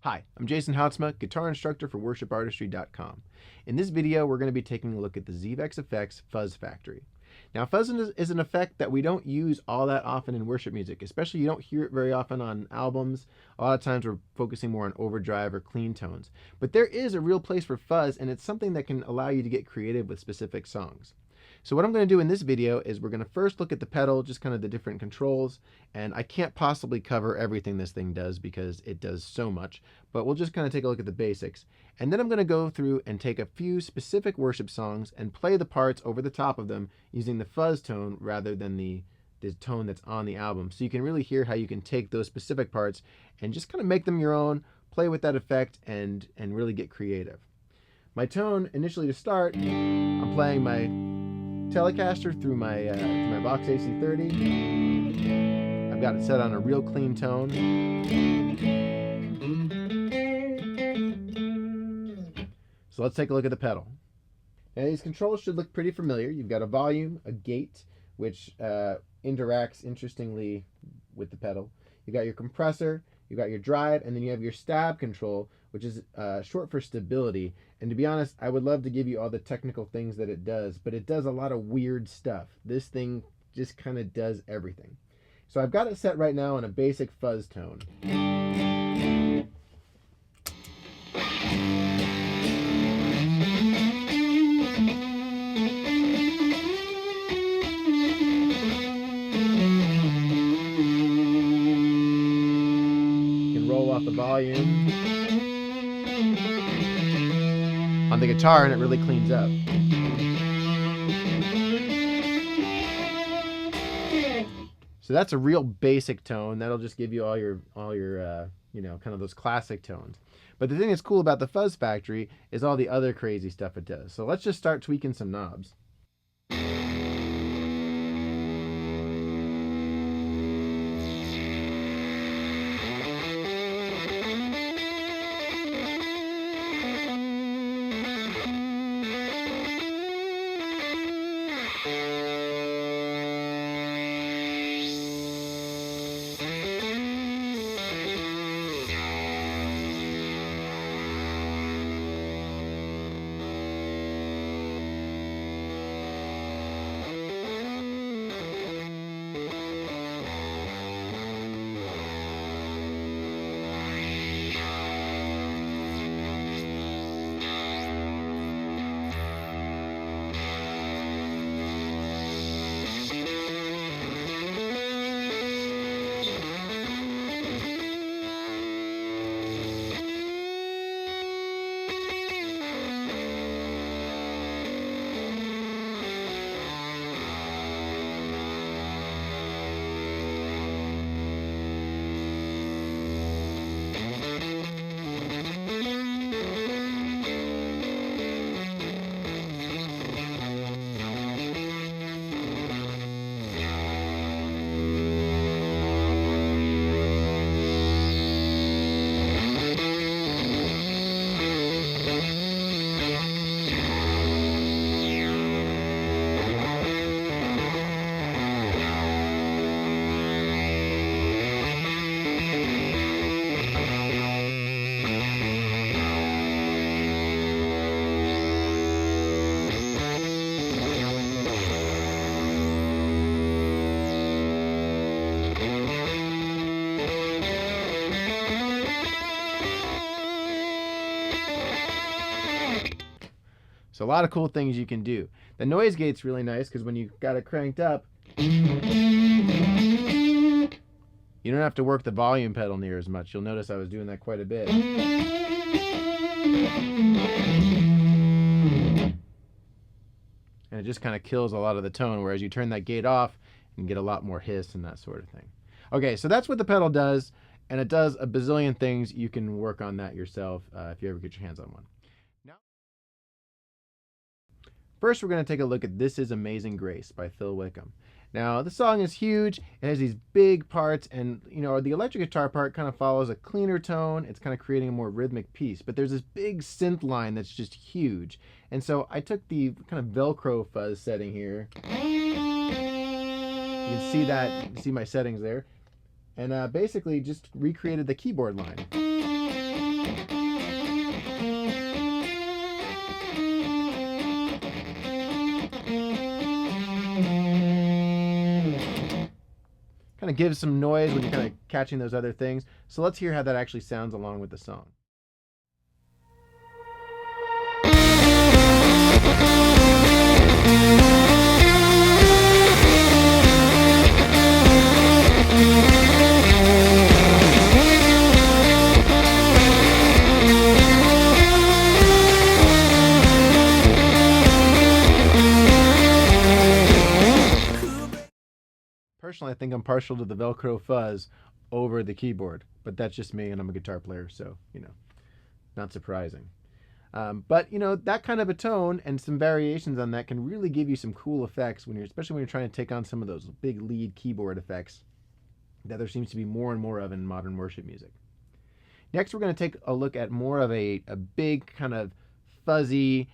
Hi, I'm Jason Houtsma, guitar instructor for worshipartistry.com. In this video, we're going to be taking a look at the Z.Vex Fuzz Factory. Now, fuzz is an effect that we don't use all that often in worship music, especially you don't hear it very often on albums. A lot of times we're focusing more on overdrive or clean tones. But there is a real place for fuzz, and it's something that can allow you to get creative with specific songs. So what I'm going to do in this video is we're going to first look at the pedal, just kind of the different controls, and I can't possibly cover everything this thing does because it does so much, but we'll just kind of take a look at the basics. And then I'm going to go through and take a few specific worship songs and play the parts over the top of them using the fuzz tone rather than the tone that's on the album. So you can really hear how you can take those specific parts and just kind of make them your own, play with that effect, and really get creative. My tone initially to start, I'm playing my Telecaster through my Box AC30. I've got it set on a real clean tone. So let's take a look at the pedal. Now these controls should look pretty familiar. You've got a volume, a gate, which interacts interestingly with the pedal. You've got your compressor, you've got your drive, and then you have your stab control, which is short for stability. And to be honest, I would love to give you all the technical things that it does, but it does a lot of weird stuff. This thing just kind of does everything. So I've got it set right now on a basic fuzz tone. You can roll off the volume on the guitar and it really cleans up. So that's a real basic tone. That'll just give you all your kind of those classic tones. But the thing that's cool about the Fuzz Factory is all the other crazy stuff it does. So let's just start tweaking some knobs. So a lot of cool things you can do. The noise gate's really nice because when you got it cranked up, you don't have to work the volume pedal near as much. You'll notice I was doing that quite a bit. And it just kind of kills a lot of the tone, whereas you turn that gate off and get a lot more hiss and that sort of thing. Okay, so that's what the pedal does, and it does a bazillion things. You can work on that yourself if you ever get your hands on one. First, we're going to take a look at This Is Amazing Grace by Phil Wickham. Now, the song is huge. It has these big parts, and the electric guitar part kind of follows a cleaner tone. It's kind of creating a more rhythmic piece, but there's this big synth line that's just huge. And so I took the kind of Velcro fuzz setting here. You can see that, you can see my settings there. And basically just recreated the keyboard line. of gives some noise when you're kind of catching those other things. So let's hear how that actually sounds along with the song. Personally, I think I'm partial to the Velcro fuzz over the keyboard, but that's just me, and I'm a guitar player, so, not surprising. But, that kind of a tone and some variations on that can really give you some cool effects especially when you're trying to take on some of those big lead keyboard effects that there seems to be more and more of in modern worship music. Next, we're going to take a look at more of a big kind of fuzzy,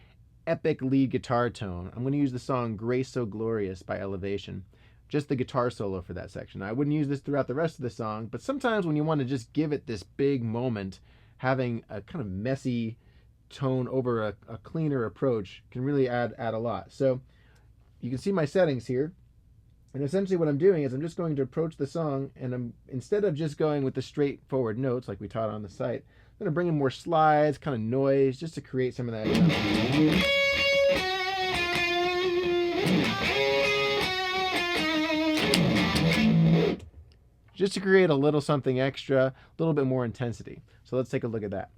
epic lead guitar tone. I'm going to use the song Grace So Glorious by Elevation. Just the guitar solo for that section. I wouldn't use this throughout the rest of the song, but sometimes when you want to just give it this big moment, having a kind of messy tone over a cleaner approach can really add a lot. So you can see my settings here, and essentially what I'm doing is I'm just going to approach the song, and instead of just going with the straightforward notes like we taught on the site, I'm going to bring in more slides, kind of noise, just to create some of that. Just to create a little something extra, a little bit more intensity. So let's take a look at that.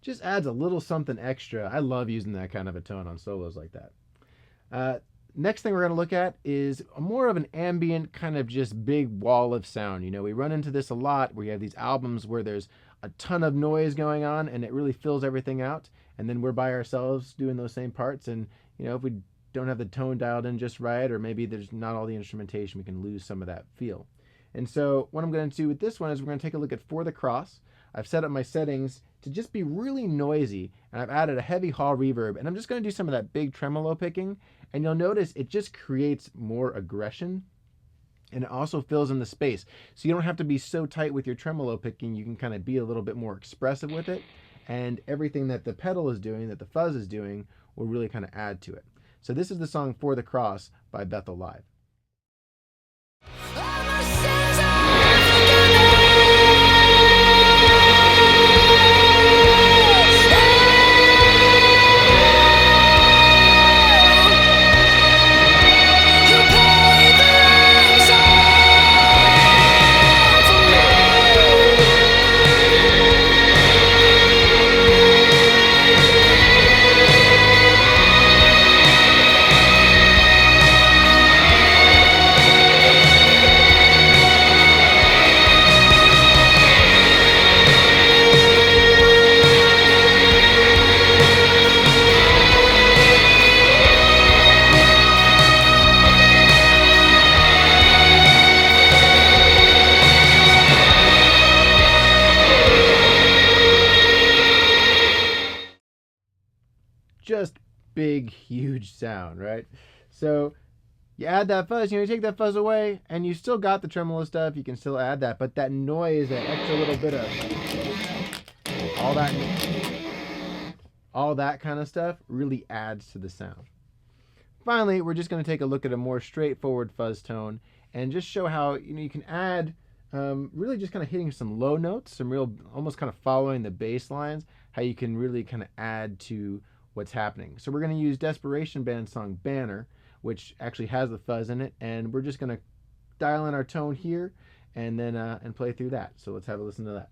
Just adds a little something extra. I love using that kind of a tone on solos like that. Next thing we're going to look at is more of an ambient kind of just big wall of sound. We run into this a lot where you have these albums where there's a ton of noise going on and it really fills everything out. And then we're by ourselves doing those same parts. And, if we don't have the tone dialed in just right, or maybe there's not all the instrumentation, we can lose some of that feel. And so what I'm going to do with this one is we're going to take a look at For the Cross. I've set up my settings to just be really noisy, and I've added a heavy hall reverb, and I'm just going to do some of that big tremolo picking, and you'll notice it just creates more aggression, and it also fills in the space. So you don't have to be so tight with your tremolo picking. You can kind of be a little bit more expressive with it, and everything that the pedal is doing, that the fuzz is doing, will really kind of add to it. So this is the song For the Cross by Bethel Live. Just big, huge sound, right? So you add that fuzz, you take that fuzz away, and you still got the tremolo stuff. You can still add that, but that noise, that extra little bit of all that kind of stuff really adds to the sound. Finally, we're just going to take a look at a more straightforward fuzz tone and just show how you can add really just kind of hitting some low notes, some real almost kind of following the bass lines, how you can really kind of add to what's happening. So we're going to use Desperation Band's song Banner, which actually has the fuzz in it, and we're just going to dial in our tone here and then and play through that. So let's have a listen to that.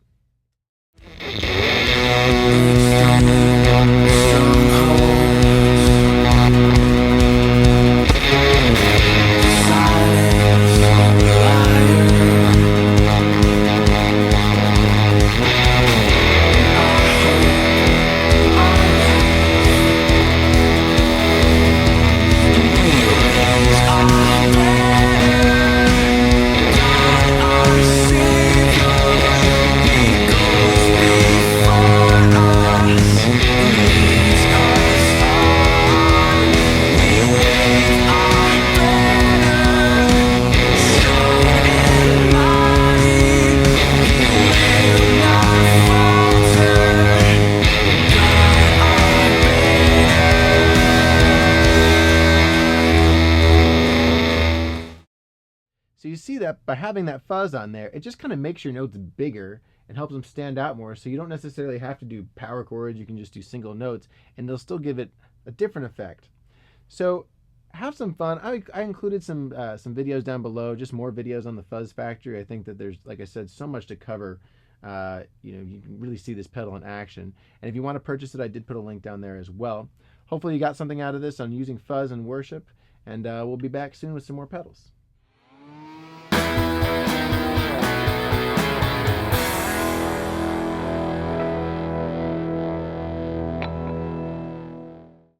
So you see that by having that fuzz on there, it just kind of makes your notes bigger and helps them stand out more. So you don't necessarily have to do power chords. You can just do single notes and they'll still give it a different effect. So have some fun. I included some videos down below, just more videos on the fuzz factory. I think that there's, like I said, so much to cover. You can really see this pedal in action. And if you want to purchase it, I did put a link down there as well. Hopefully you got something out of this on using fuzz in worship, and we'll be back soon with some more pedals.